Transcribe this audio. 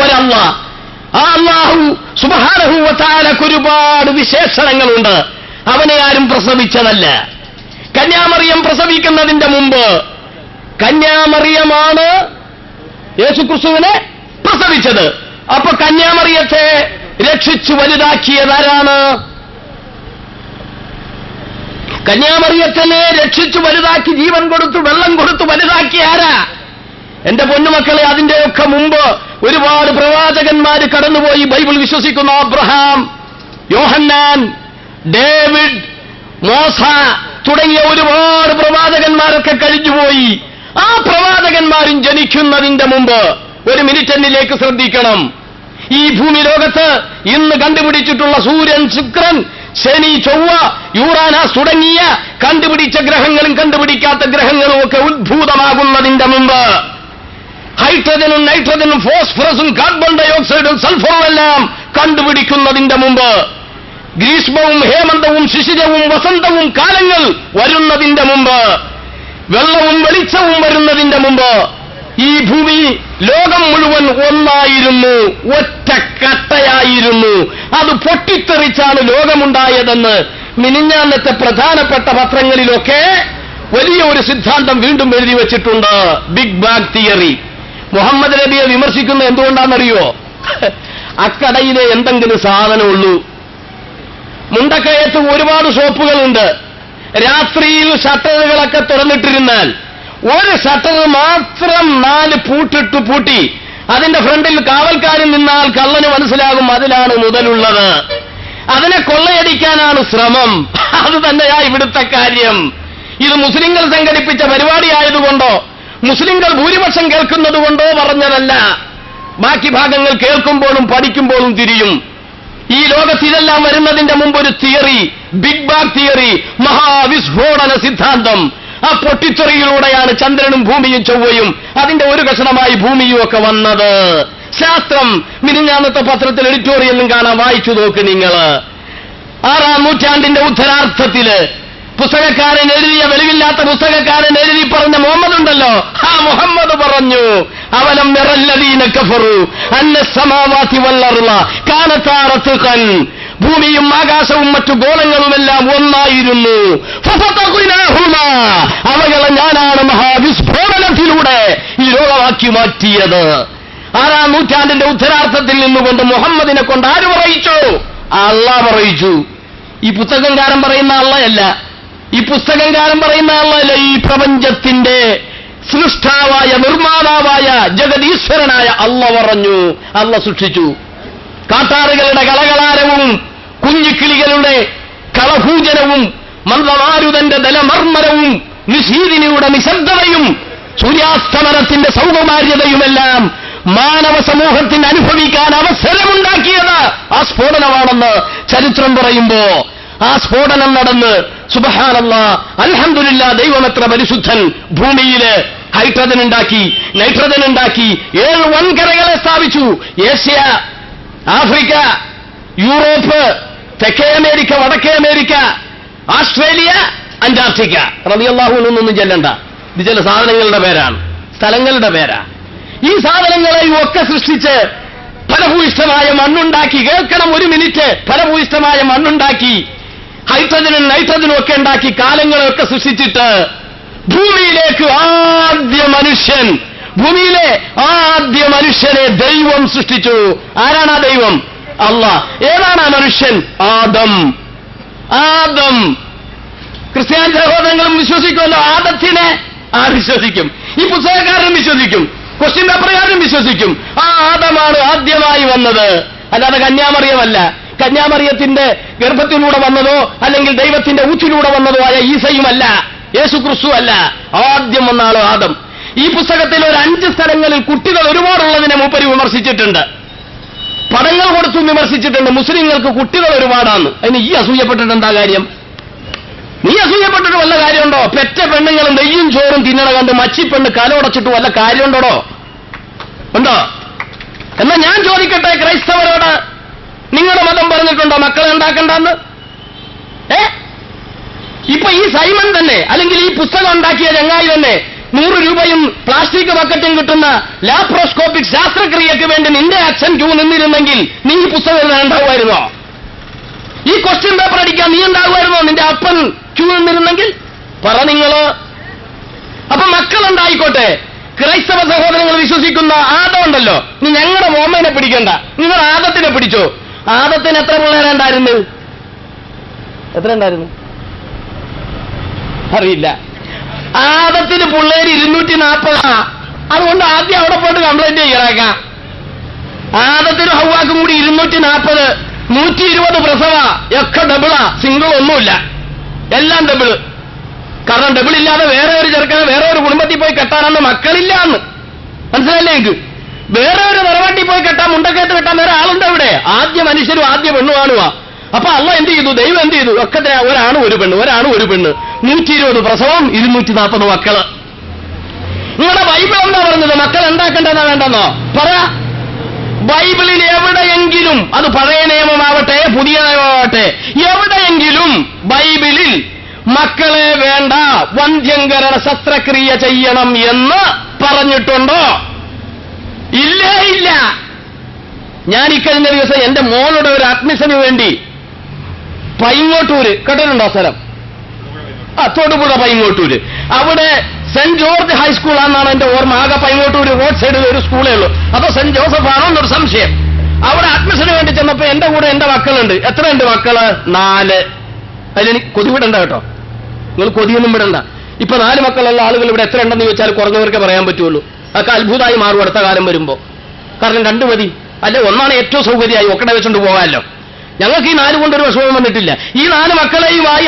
ഒരല്ലാഹ്. ആ അല്ലാഹു സുബ്ഹാനഹു വ തആലക്ക് ഒരുപാട് വിശേഷണങ്ങളുണ്ട്. അവനെ ആരും പ്രസവിച്ചതല്ല. കന്യാമറിയം പ്രസവിക്കുന്നതിന്റെ മുമ്പ് കന്യാമറിയമാണ് യേശുക്രിസ്തുവിനെ പ്രസവിച്ചത്. അപ്പൊ കന്യാമറിയത്തെ രക്ഷിച്ചു വലുതാക്കിയതാരാണ്? കന്യാമറിയത്തിനെ രക്ഷിച്ചു വലുതാക്കി ജീവൻ കൊടുത്തു വെള്ളം കൊടുത്തു വലുതാക്കിയ ആരാ? എന്റെ പൊന്നുമക്കളെ, അതിന്റെയൊക്കെ മുമ്പ് ഒരുപാട് പ്രവാചകന്മാര് കടന്നുപോയി. ബൈബിൾ വിശ്വസിക്കുന്ന അബ്രഹാം, യോഹന്നാൻ, ഡേവിഡ്, മോസ തുടങ്ങിയ ഒരുപാട് പ്രവാചകന്മാരൊക്കെ കഴിഞ്ഞുപോയി. ആ പ്രവാചകന്മാരും ജനിക്കുന്നതിന്റെ മുമ്പ് ഒരു മിനിറ്റ് എന്നിലേക്ക് ശ്രദ്ധിക്കണം. ഈ ഭൂമി ലോകത്ത് ഇന്ന് കണ്ടുപിടിച്ചിട്ടുള്ള സൂര്യൻ, ശുക്രൻ, ശനി, ചൊവ്വ, യുറാനസ് തുടങ്ങിയ കണ്ടുപിടിച്ച ഗ്രഹങ്ങളും കണ്ടുപിടിക്കാത്ത ഗ്രഹങ്ങളും ഒക്കെ ഉദ്ഭൂതമാകുന്നതിന്റെ മുമ്പ്, ഹൈഡ്രജനും നൈട്രജനും ഫോസ്ഫറസും കാർബൺ ഡയോക്സൈഡും സൾഫറും എല്ലാം കണ്ടുപിടിക്കുന്നതിന്റെ മുമ്പ്, ഗ്രീഷ്മവും ഹേമന്തവും ശിശിരവും വസന്തവും കാലങ്ങൾ വരുന്നതിന്റെ മുമ്പ്, വെള്ളവും വെളിച്ചവും വരുന്നതിന്റെ മുമ്പ് ഈ ഭൂമി, ലോകം മുഴുവൻ ഒന്നായിരുന്നു, ഒറ്റക്കട്ടയായിരുന്നു. അത് പൊട്ടിത്തെറിച്ചാണ് ലോകമുണ്ടായതെന്ന് മിനിഞ്ഞാന്നത്തെ പ്രധാനപ്പെട്ട പത്രങ്ങളിലൊക്കെ വലിയ ഒരു സിദ്ധാന്തം വീണ്ടും എഴുതി വച്ചിട്ടുണ്ട്. Big bang theory. മുഹമ്മദ് നബിയെ വിമർശിക്കുന്ന എന്തുകൊണ്ടാണെന്നറിയോ? അക്കടയിലെ എന്തെങ്കിലും സാധനമുള്ളൂ. മുണ്ടക്കയത്ത് ഒരുപാട് ഷോപ്പുകളുണ്ട്. രാത്രിയിൽ ഷട്ടറുകളൊക്കെ തുറന്നിട്ടിരുന്നാൽ ഒരു ഷട്ടർ മാത്രം 4 പൂട്ടിട്ട് പൂട്ടി അതിന്റെ ഫ്രണ്ടിൽ കാവൽക്കാരൻ നിന്നാൽ കള്ളന് മനസ്സിലാകും അതിലാണ് മുതലുള്ളത്. അതിനെ കൊള്ളയടിക്കാനാണ് ശ്രമം. അത് തന്നെയാ ഇവിടുത്തെ കാര്യം. ഇത് മുസ്ലിങ്ങൾ സംഘടിപ്പിച്ച പരിപാടിയായതുകൊണ്ടോ മുസ്ലിങ്ങൾ ഭൂരിപക്ഷം കേൾക്കുന്നത് കൊണ്ടോ പറഞ്ഞതല്ല. ബാക്കി ഭാഗങ്ങൾ കേൾക്കുമ്പോഴും പഠിക്കുമ്പോഴും തിരിയും. ഈ ലോകത്ത് ഇതെല്ലാം വരുന്നതിന്റെ മുമ്പ് ഒരു തിയറി, ബിഗ് ബാങ് തിയറി, മഹാവിസ്ഫോടന സിദ്ധാന്തം. ആ പൊട്ടിത്തെറിയിലൂടെയാണ് ചന്ദ്രനും ഭൂമിയും ചൊവ്വയും അതിന്റെ ഒരു കഷണമായി ഭൂമിയും ഒക്കെ വന്നത്. ശാസ്ത്രം മിനിഞ്ഞാന്നത്തെ പത്രത്തിൽ എഡിറ്റോറിയലും കാണാൻ, വായിച്ചു നോക്ക് നിങ്ങൾ. 6-ാം നൂറ്റാണ്ടിന്റെ ഉത്തരാർത്ഥത്തില് പുസ്തകക്കാരൻ എഴുതിയ, വെളിവില്ലാത്ത പുസ്തകക്കാരൻ എഴുതി പറഞ്ഞ മുഹമ്മദ് ഉണ്ടല്ലോ, ആ മുഹമ്മദ് പറഞ്ഞു, അവലം യറല്ലദീന കഫറു അന്ന സമാവാതി വൽ അർള കാനതാ റത്ഖൻ, ഭൂമിയും ആകാശവും മറ്റു ഗോളങ്ങളുമെല്ലാം ഒന്നായിരുന്നു. ഫഫതഖ്നാഹുമാ, അവകളെ ഞാനാണ് മഹാവിസ്ഫോടനത്തിലൂടെ ഈ ലോകമാക്കി മാറ്റിയത്. 6-ാം നൂറ്റാണ്ടിന്റെ ഉത്തരാർത്ഥത്തിൽ നിന്നുകൊണ്ട് മുഹമ്മദിനെ കൊണ്ട് ആര് പറയിച്ചു? അല്ലാഹ് പറയിച്ചു. ഈ പുസ്തകംകാരൻ പറയുന്ന അള്ളയല്ല, ഈ പുസ്തകംകാരൻ പറയുന്ന അള്ളയല്ല, ഈ പ്രപഞ്ചത്തിന്റെ സൃഷ്ടാവായ, നിർമ്മാതാവായ, ജഗദീശ്വരനായ അള്ളാഹ് പറഞ്ഞു. അള്ളാഹ് സൃഷ്ടിച്ചു. കാട്ടാറുകളുടെ കളകളാരവും കുഞ്ഞിക്കിളികളുടെ കളഭൂജനവും മന്ദമാരുതന്റെ ദലമർമ്മരവും നിശീതിനിയുടെ നിശബ്ദതയും സൂര്യാസ്തമനത്തിന്റെ സൗകുമാര്യതയുമെല്ലാം മാനവ സമൂഹത്തിന് അനുഭവിക്കാൻ അവസരമുണ്ടാക്കിയത് ആ സ്ഫോടനമാണെന്ന് ചരിത്രം പറയുമ്പോ, ആ സ്ഫോടനം നടന്ന് സുബ്ഹാനല്ലാഹ്, അൽഹംദുലില്ലാഹ്, ദൈവമെത്ര പരിശുദ്ധൻ, ഭൂമിയില് ഹൈഡ്രജൻ ഉണ്ടാക്കി, നൈട്രജൻ ഉണ്ടാക്കി, 7 വൻകരകളെ സ്ഥാപിച്ചു. ഏഷ്യ, ആഫ്രിക്ക, യൂറോപ്പ്, തെക്കേ അമേരിക്ക, വടക്കേ അമേരിക്ക, ഓസ്ട്രേലിയ, അന്റാർട്ടിക്ക. റളിയല്ലാഹു അൻഹു ചെല്ലണ്ട, ഇത് ചില സാധനങ്ങളുടെ പേരാണ്, സ്ഥലങ്ങളുടെ പേരാ. ഈ സാധനങ്ങളെയും ഒക്കെ സൃഷ്ടിച്ച് ഫലഭൂയിഷ്ഠമായ മണ്ണുണ്ടാക്കി, കേൾക്കണം ഒരു മിനിറ്റ്, ഫലഭൂയിഷ്ഠമായ മണ്ണുണ്ടാക്കി, ഹൈഡ്രജനും നൈട്രജനും ഒക്കെ ഉണ്ടാക്കി, കാലങ്ങളെയൊക്കെ സൃഷ്ടിച്ചിട്ട് ഭൂമിയിലേക്ക് ഭൂമിയിലെ ആദ്യ മനുഷ്യനെ ദൈവം സൃഷ്ടിച്ചു. ആരാണ് ആ ദൈവം? അല്ലാഹ്. ഏതാണ് ആ മനുഷ്യൻ? ആദം. ക്രിസ്ത്യാനി സഹോദരങ്ങളും വിശ്വസിക്കുമല്ലോ ആദത്തിനെ. വിശ്വസിക്കും. ഈ പുസ്തകക്കാരനും വിശ്വസിക്കും, ക്വസ്റ്റ്യൻ പേപ്പറുകാരനും വിശ്വസിക്കും. ആ ആദമാണ് ആദ്യമായി വന്നത്, അല്ലാതെ കന്യാമറിയമല്ല. കന്യാമറിയത്തിന്റെ ഗർഭത്തിലൂടെ വന്നതോ അല്ലെങ്കിൽ ദൈവത്തിന്റെ ഊറ്റിലൂടെ വന്നതോ ആയ ഈസയുമല്ല, യേശുക്രിസ്തു അല്ല. ആദ്യം വന്ന ആള് ആദം. ഈ പുസ്തകത്തിൽ ഒരു 5 സ്ഥലങ്ങളിൽ കുട്ടികൾ ഒരുപാടുള്ളതിനെ മൂപ്പര് വിമർശിച്ചിട്ടുണ്ട്, പടങ്ങൾ കൊടുത്തും വിമർശിച്ചിട്ടുണ്ട്. മുസ്ലിങ്ങൾക്ക് കുട്ടികൾ ഒരുപാടാണ്. അതിന് ഈ അസൂയപ്പെട്ടിട്ട് എന്താ കാര്യം? നീ അസൂയപ്പെട്ടിട്ട് വല്ല കാര്യമുണ്ടോ? പെറ്റ പെണ്ണുങ്ങളും നെയ്യും ചോറും തിന്നണ കണ്ട് മച്ചിപ്പെണ്ണ് കലോടച്ചിട്ട് വല്ല കാര്യമുണ്ടോ? ഉണ്ടോ? എന്നാ ഞാൻ ചോദിക്കട്ടെ ക്രൈസ്തവരോട്, നിങ്ങളുടെ മതം പറഞ്ഞിട്ടുണ്ടോ മക്കളെ ഉണ്ടാക്കണ്ടെന്ന്? ഇപ്പൊ ഈ സൈമൺ തന്നെ, അല്ലെങ്കിൽ ഈ പുസ്തകം ഉണ്ടാക്കിയ ചങ്ങായി തന്നെ 100 രൂപയും പ്ലാസ്റ്റിക് ബക്കറ്റും കിട്ടുന്ന ലാപ്രോസ്കോപ്പിക് ശാസ്ത്രക്രിയക്ക് വേണ്ടി നിന്റെ അച്ഛൻ ക്യൂ നിന്നിരുന്നെങ്കിൽ നീ ഈ പുസ്തകം ഉണ്ടാവുമായിരുന്നോ? ഈ ക്വസ്റ്റ്യൻ പേപ്പർ അടിക്കാൻ നീ ഉണ്ടാകുമായിരുന്നോ? നിന്റെ അപ്പൻ ക്യൂ നിന്നിരുന്നെങ്കിൽ പറ നിങ്ങള്. അപ്പൊ മക്കളുണ്ടായിക്കോട്ടെ. ക്രൈസ്തവ സഹോദരങ്ങൾ വിശ്വസിക്കുന്ന ആദം ഉണ്ടല്ലോ, നീ ഞങ്ങളുടെ മോമേനെ പിടിക്കണ്ട, നിങ്ങൾ ആദത്തിനെ പിടിച്ചോ. ആദത്തിന് എത്ര പിള്ളേരുണ്ടായിരുന്നു? എത്ര ഉണ്ടായിരുന്നു അറിയില്ല. ആദത്തിന് പിള്ളേര് 240. അതുകൊണ്ട് ആദ്യം അവിടെ പോയിട്ട് കംപ്ലൈന്റ് ചെയ്യണേക്കാം. ആദത്തിനും ഹവ്വാക്കും കൂടി 240, 120 പ്രസവ. ഒക്കെ ഡബിളാ, സിംഗിൾ ഒന്നുമില്ല, എല്ലാം ഡബിള്. കാരണം ഡബിൾ ഇല്ലാതെ വേറെ ഒരു ചെറുക്കനെ വേറെ ഒരു കുടുംബത്തിൽ പോയി കെട്ടാനന്ന് മക്കളില്ല എന്ന് മനസ്സിലല്ലേ എനിക്ക്? വേറെ ഒരു നിറവാട്ടി പോയി കെട്ടാൻ, മുണ്ടക്കയത്ത് കെട്ടാൻ വേറെ ആളുണ്ട് അവിടെ. ആദ്യ മനുഷ്യരും ആദ്യ പെണ്ണു കാണുക. അപ്പൊ അള്ള എന്ത് ചെയ്തു? ദൈവം എന്ത് ചെയ്തു? ഒക്കെ ഒരാണ് ഒരു പെണ്ണ്, ഒരാണ് ഒരു പെണ്ണ്, 120 പ്രസവം, 240 മക്കള്. നിങ്ങളുടെ ബൈബിൾ എന്താ പറഞ്ഞത്? മക്കൾ ഉണ്ടാക്കേണ്ടതാ വേണ്ടെന്നോ? പറ. ബൈബിളിൽ എവിടെയെങ്കിലും, അത് പഴയ നിയമമാവട്ടെ പുതിയ നിയമമാവട്ടെ, എവിടെയെങ്കിലും ബൈബിളിൽ മക്കളെ വേണ്ട, വന്ധ്യംകരണ ശസ്ത്രക്രിയ ചെയ്യണം എന്ന് പറഞ്ഞിട്ടുണ്ടോ? ഇല്ലേ, ഇല്ല. ഞാൻ ഇക്കഴിഞ്ഞ ദിവസം എന്റെ മോളുടെ ഒരു അഡ്മിഷന് വേണ്ടി പൈങ്ങോട്ടൂര്, കേട്ടിട്ടുണ്ടോ സ്ഥലം? തൊടുപുഴ പൈങ്ങോട്ടൂര്. അവിടെ സെന്റ് ജോർജ് ഹൈസ്കൂളാണെന്നാണ് എന്റെ ഓർമ്മ. ആകെ പൈങ്ങോട്ടൂര് റോഡ് സൈഡിൽ ഒരു സ്കൂളേ ഉള്ളൂ. അതോ സെന്റ് ജോസഫ് ആണോ എന്നൊരു സംശയം. അവിടെ അഡ്മിഷന് വേണ്ടി ചെന്നപ്പോ എന്റെ കൂടെ എന്റെ മക്കളുണ്ട്. എത്രയുണ്ട് മക്കള്? 4. അതിലെനിക്ക് കൊതി വിടണ്ട കേട്ടോ, നിങ്ങൾ കൊതിയൊന്നും വിടണ്ട. ഇപ്പൊ 4 മക്കളുള്ള ആളുകൾ ഇവിടെ എത്ര ഉണ്ടെന്ന് ചോദിച്ചാൽ കുറഞ്ഞവർക്ക് പറയാൻ പറ്റുള്ളൂ. അതൊക്കെ അത്ഭുതമായി മാറും അടുത്ത കാലം വരുമ്പോ. കാരണം 2 മതി, അല്ലെ? ഒന്നാണ് ഏറ്റവും സൗകര്യമായി, ഒക്കടെ വെച്ചുകൊണ്ട് പോകാമല്ലോ. ഞങ്ങൾക്ക് ഈ 4 കൊണ്ടൊരു വിഷമം വന്നിട്ടില്ല. ഈ 4 മക്കളെയുമായി